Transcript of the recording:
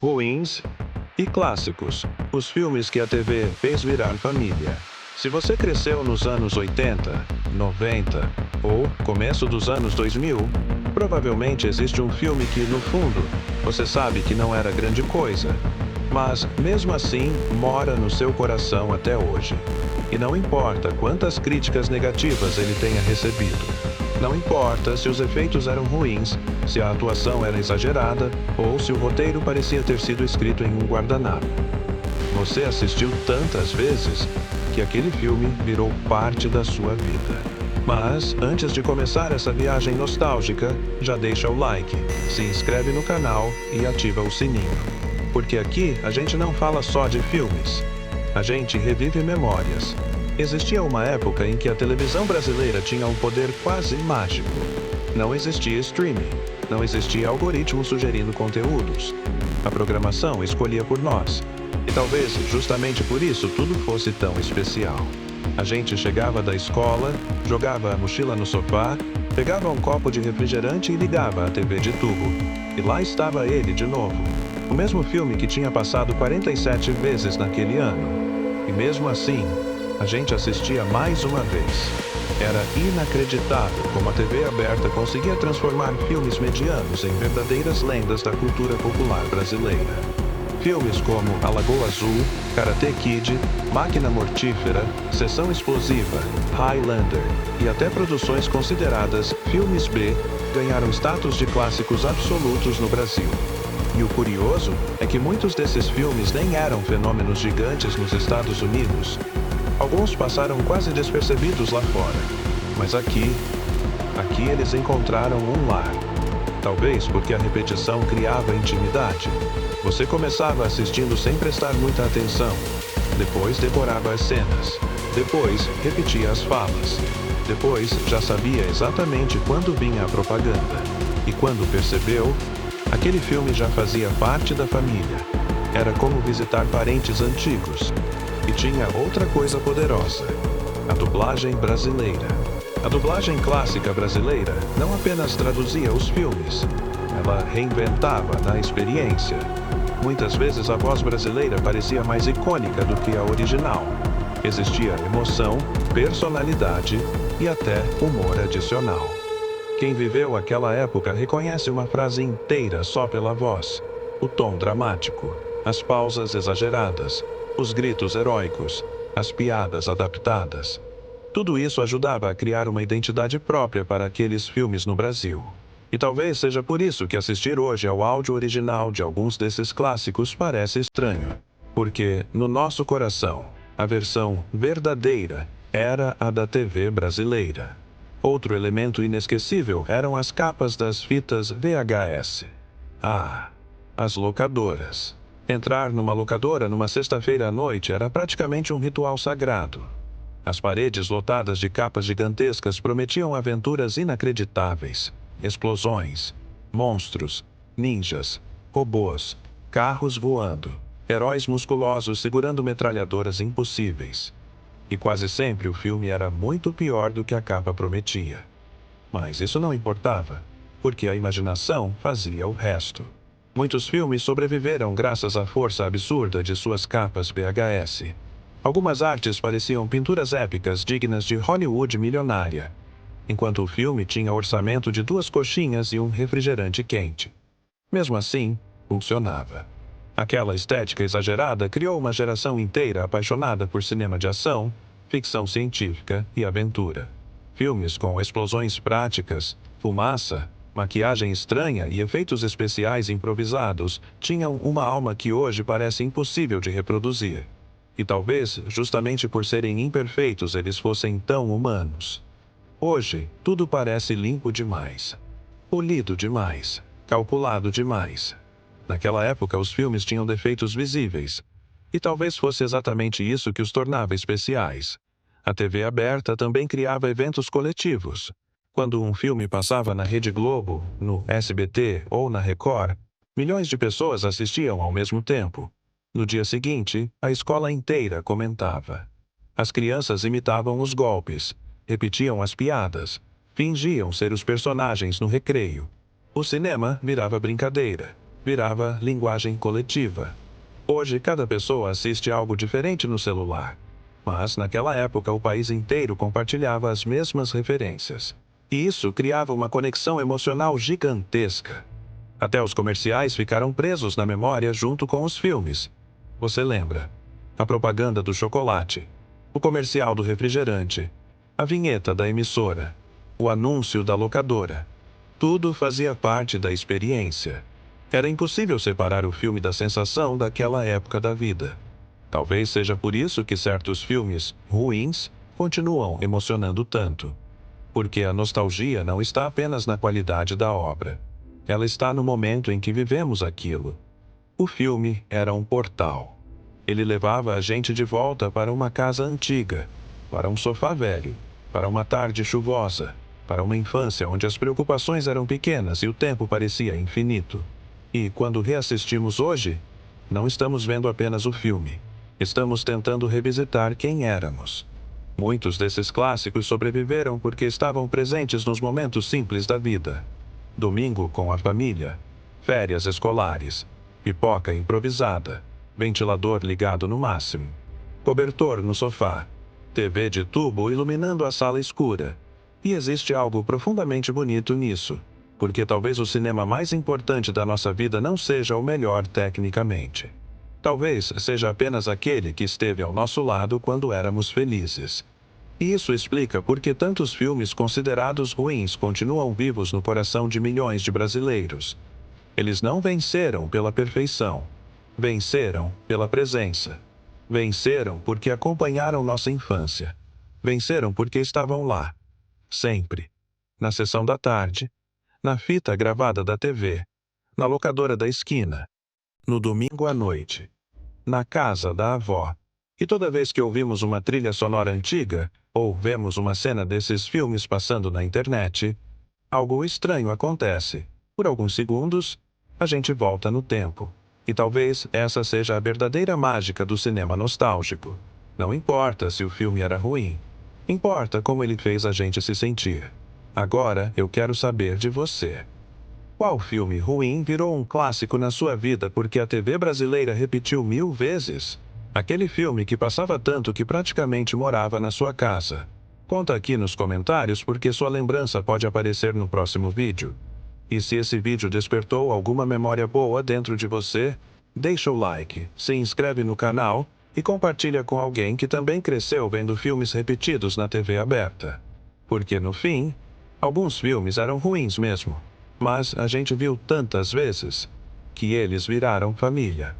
ruins e clássicos, os filmes que a TV fez virar família. Se você cresceu nos anos 80, 90 ou começo dos anos 2000, provavelmente existe um filme que, no fundo, você sabe que não era grande coisa, mas, mesmo assim, mora no seu coração até hoje. E não importa quantas críticas negativas ele tenha recebido. Não importa se os efeitos eram ruins, se a atuação era exagerada ou se o roteiro parecia ter sido escrito em um guardanapo. Você assistiu tantas vezes que aquele filme virou parte da sua vida. Mas, antes de começar essa viagem nostálgica, já deixa o like, se inscreve no canal e ativa o sininho. Porque aqui a gente não fala só de filmes, a gente revive memórias. Existia uma época em que a televisão brasileira tinha um poder quase mágico. Não existia streaming, não existia algoritmo sugerindo conteúdos. A programação escolhia por nós. E talvez justamente por isso tudo fosse tão especial. A gente chegava da escola, jogava a mochila no sofá, pegava um copo de refrigerante e ligava a TV de tubo. E lá estava ele de novo. O mesmo filme que tinha passado 47 vezes naquele ano. E mesmo assim, a gente assistia mais uma vez. Era inacreditável como a TV aberta conseguia transformar filmes medianos em verdadeiras lendas da cultura popular brasileira. Filmes como A Lagoa Azul, Karate Kid, Máquina Mortífera, Sessão Explosiva, Highlander e até produções consideradas filmes B ganharam status de clássicos absolutos no Brasil. E o curioso é que muitos desses filmes nem eram fenômenos gigantes nos Estados Unidos. Alguns passaram quase despercebidos lá fora, mas aqui eles encontraram um lar. Talvez porque a repetição criava intimidade. Você começava assistindo sem prestar muita atenção, depois decorava as cenas, depois repetia as falas, depois já sabia exatamente quando vinha a propaganda. E quando percebeu, aquele filme já fazia parte da família. Era como visitar parentes antigos. E tinha outra coisa poderosa: a dublagem brasileira. A dublagem clássica brasileira não apenas traduzia os filmes, ela reinventava na experiência. Muitas vezes a voz brasileira parecia mais icônica do que a original. Existia emoção, personalidade e até humor adicional. Quem viveu aquela época reconhece uma frase inteira só pela voz, o tom dramático, as pausas exageradas, os gritos heróicos, as piadas adaptadas. Tudo isso ajudava a criar uma identidade própria para aqueles filmes no Brasil. E talvez seja por isso que assistir hoje ao áudio original de alguns desses clássicos parece estranho. Porque, no nosso coração, a versão verdadeira era a da TV brasileira. Outro elemento inesquecível eram as capas das fitas VHS. Ah, as locadoras. Entrar numa locadora numa sexta-feira à noite era praticamente um ritual sagrado. As paredes lotadas de capas gigantescas prometiam aventuras inacreditáveis. Explosões, monstros, ninjas, robôs, carros voando, heróis musculosos segurando metralhadoras impossíveis. E quase sempre o filme era muito pior do que a capa prometia. Mas isso não importava, porque a imaginação fazia o resto. Muitos filmes sobreviveram graças à força absurda de suas capas VHS. Algumas artes pareciam pinturas épicas dignas de Hollywood milionária, enquanto o filme tinha orçamento de 2 coxinhas e um refrigerante quente. Mesmo assim, funcionava. Aquela estética exagerada criou uma geração inteira apaixonada por cinema de ação, ficção científica e aventura. Filmes com explosões práticas, fumaça, maquiagem estranha e efeitos especiais improvisados tinham uma alma que hoje parece impossível de reproduzir. E talvez, justamente por serem imperfeitos, eles fossem tão humanos. Hoje, tudo parece limpo demais, polido demais, calculado demais. Naquela época, os filmes tinham defeitos visíveis. E talvez fosse exatamente isso que os tornava especiais. A TV aberta também criava eventos coletivos. Quando um filme passava na Rede Globo, no SBT ou na Record, milhões de pessoas assistiam ao mesmo tempo. No dia seguinte, a escola inteira comentava. As crianças imitavam os golpes, repetiam as piadas, fingiam ser os personagens no recreio. O cinema virava brincadeira. virava linguagem coletiva. Hoje, cada pessoa assiste algo diferente no celular. Mas, naquela época, o país inteiro compartilhava as mesmas referências. E isso criava uma conexão emocional gigantesca. Até os comerciais ficaram presos na memória junto com os filmes. Você lembra? A propaganda do chocolate, o comercial do refrigerante, a vinheta da emissora, o anúncio da locadora. Tudo fazia parte da experiência. Era impossível separar o filme da sensação daquela época da vida. Talvez seja por isso que certos filmes ruins continuam emocionando tanto. Porque a nostalgia não está apenas na qualidade da obra. Ela está no momento em que vivemos aquilo. O filme era um portal. Ele levava a gente de volta para uma casa antiga, para um sofá velho, para uma tarde chuvosa, para uma infância onde as preocupações eram pequenas e o tempo parecia infinito. E, quando reassistimos hoje, não estamos vendo apenas o filme. Estamos tentando revisitar quem éramos. Muitos desses clássicos sobreviveram porque estavam presentes nos momentos simples da vida. Domingo com a família, férias escolares, pipoca improvisada, ventilador ligado no máximo, cobertor no sofá, TV de tubo iluminando a sala escura. E existe algo profundamente bonito nisso, porque talvez o cinema mais importante da nossa vida não seja o melhor tecnicamente. Talvez seja apenas aquele que esteve ao nosso lado quando éramos felizes. E isso explica por que tantos filmes considerados ruins continuam vivos no coração de milhões de brasileiros. Eles não venceram pela perfeição. Venceram pela presença. Venceram porque acompanharam nossa infância. Venceram porque estavam lá. Sempre. Na sessão da tarde. Na fita gravada da TV. Na locadora da esquina. No domingo à noite. Na casa da avó. E toda vez que ouvimos uma trilha sonora antiga, ou vemos uma cena desses filmes passando na internet, algo estranho acontece. Por alguns segundos, a gente volta no tempo. E talvez essa seja a verdadeira mágica do cinema nostálgico. Não importa se o filme era ruim. Importa como ele fez a gente se sentir. Agora eu quero saber de você. Qual filme ruim virou um clássico na sua vida porque a TV brasileira repetiu 1000 vezes? Aquele filme que passava tanto que praticamente morava na sua casa. Conta aqui nos comentários porque sua lembrança pode aparecer no próximo vídeo. E se esse vídeo despertou alguma memória boa dentro de você, deixa o like, se inscreve no canal e compartilha com alguém que também cresceu vendo filmes repetidos na TV aberta. Porque no fim, alguns filmes eram ruins mesmo, mas a gente viu tantas vezes que eles viraram família.